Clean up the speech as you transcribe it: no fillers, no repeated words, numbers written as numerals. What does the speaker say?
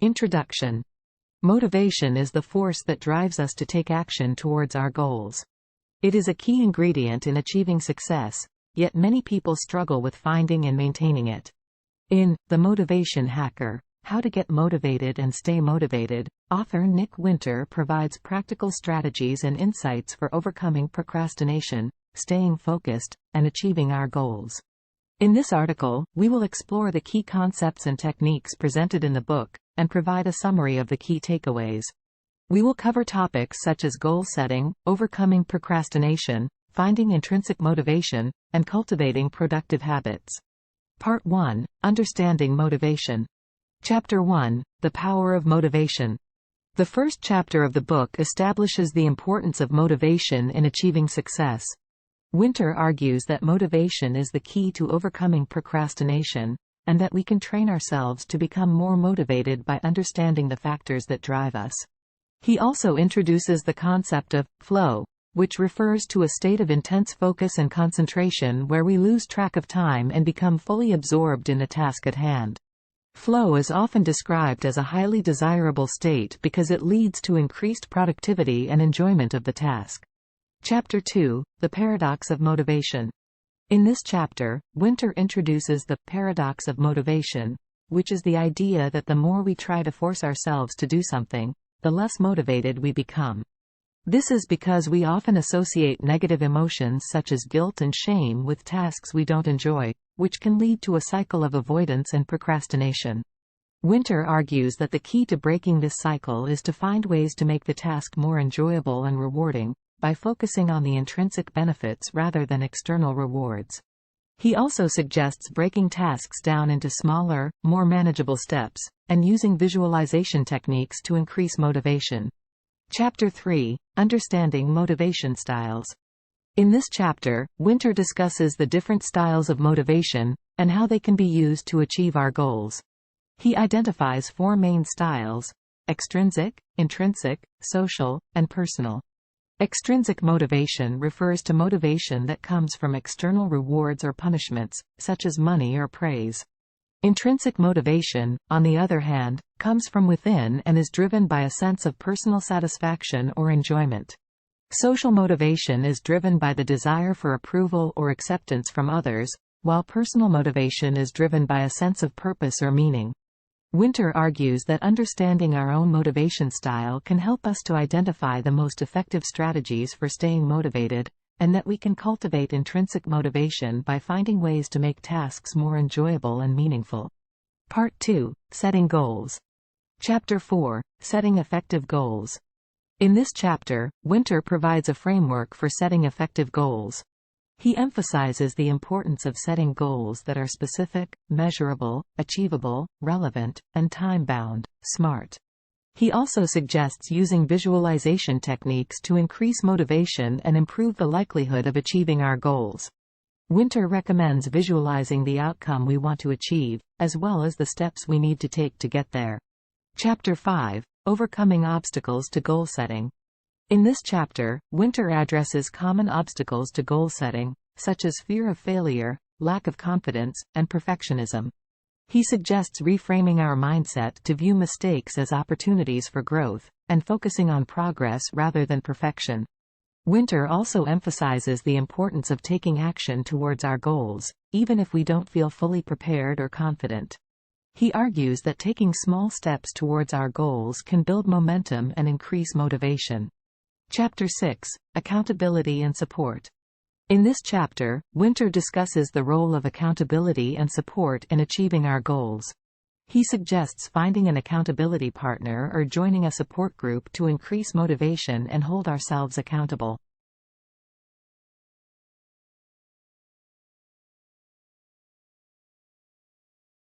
Introduction. Motivation is the force that drives us to take action towards our goals. It is a key ingredient in achieving success, yet many people struggle with finding and maintaining it. In The Motivation Hacker, How to Get Motivated and Stay Motivated, author Nick Winter provides practical strategies and insights for overcoming procrastination, staying focused, and achieving our goals. In this article, we will explore the key concepts and techniques presented in the book, and provide a summary of the key takeaways. We will cover topics such as goal setting, overcoming procrastination, finding intrinsic motivation, and cultivating productive habits. Part 1. Understanding motivation. Chapter 1. The Power of Motivation. The first chapter of the book establishes the importance of motivation in achieving success. Winter argues that motivation is the key to overcoming procrastination, and that we can train ourselves to become more motivated by understanding the factors that drive us. He also introduces the concept of flow, which refers to a state of intense focus and concentration where we lose track of time and become fully absorbed in the task at hand. Flow is often described as a highly desirable state because it leads to increased productivity and enjoyment of the task. Chapter 2. The Paradox of Motivation. In this chapter, Winter introduces the paradox of motivation, which is the idea that the more we try to force ourselves to do something, the less motivated we become. This is because we often associate negative emotions such as guilt and shame with tasks we don't enjoy, which can lead to a cycle of avoidance and procrastination. Winter argues that the key to breaking this cycle is to find ways to make the task more enjoyable and rewarding, by focusing on the intrinsic benefits rather than external rewards. He also suggests breaking tasks down into smaller, more manageable steps, and using visualization techniques to increase motivation. Chapter 3. Understanding Motivation Styles. In this chapter, Winter discusses the different styles of motivation, and how they can be used to achieve our goals. He identifies 4 main styles: extrinsic, intrinsic, social, and personal. Extrinsic motivation refers to motivation that comes from external rewards or punishments, such as money or praise. Intrinsic motivation, on the other hand, comes from within and is driven by a sense of personal satisfaction or enjoyment. Social motivation is driven by the desire for approval or acceptance from others, while personal motivation is driven by a sense of purpose or meaning. Winter argues that understanding our own motivation style can help us to identify the most effective strategies for staying motivated, and that we can cultivate intrinsic motivation by finding ways to make tasks more enjoyable and meaningful. Part 2. Setting Goals. Chapter 4. Setting Effective Goals. In this chapter, Winter provides a framework for setting effective goals. He emphasizes the importance of setting goals that are specific, measurable, achievable, relevant, and time-bound, SMART. He also suggests using visualization techniques to increase motivation and improve the likelihood of achieving our goals. Winter recommends visualizing the outcome we want to achieve, as well as the steps we need to take to get there. Chapter 5. Overcoming Obstacles to Goal Setting. In this chapter, Winter addresses common obstacles to goal setting, such as fear of failure, lack of confidence, and perfectionism. He suggests reframing our mindset to view mistakes as opportunities for growth, and focusing on progress rather than perfection. Winter also emphasizes the importance of taking action towards our goals, even if we don't feel fully prepared or confident. He argues that taking small steps towards our goals can build momentum and increase motivation. Chapter 6. Accountability and Support. In this chapter, Winter discusses the role of accountability and support in achieving our goals. He suggests finding an accountability partner or joining a support group to increase motivation and hold ourselves accountable.